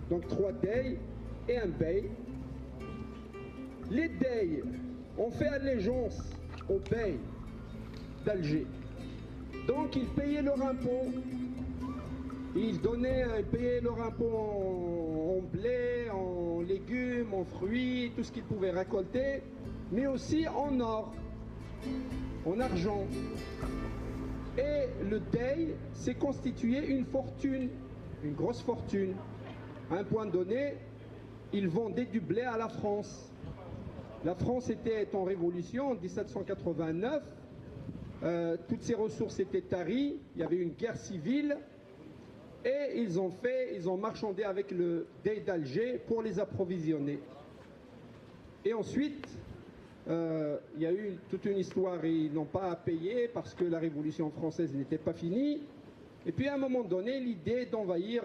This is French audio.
Donc 3 Dey et un Bey. Les Dey ont fait allégeance au Bey d'Alger. Donc ils payaient leur impôt. Ils payaient leur impôt en blé, en légumes, en fruits, tout ce qu'ils pouvaient récolter, mais aussi en or, en argent. Et le Dey s'est constitué une fortune, une grosse fortune. À un point donné, ils vendaient du blé à la France. La France était en révolution en 1789. Toutes ses ressources étaient taries. Il y avait une guerre civile. Et ils ont marchandé avec le Dey d'Alger pour les approvisionner. Et ensuite, il y a eu toute une histoire et ils n'ont pas à payer parce que la Révolution française n'était pas finie. Et puis à un moment donné, l'idée d'envahir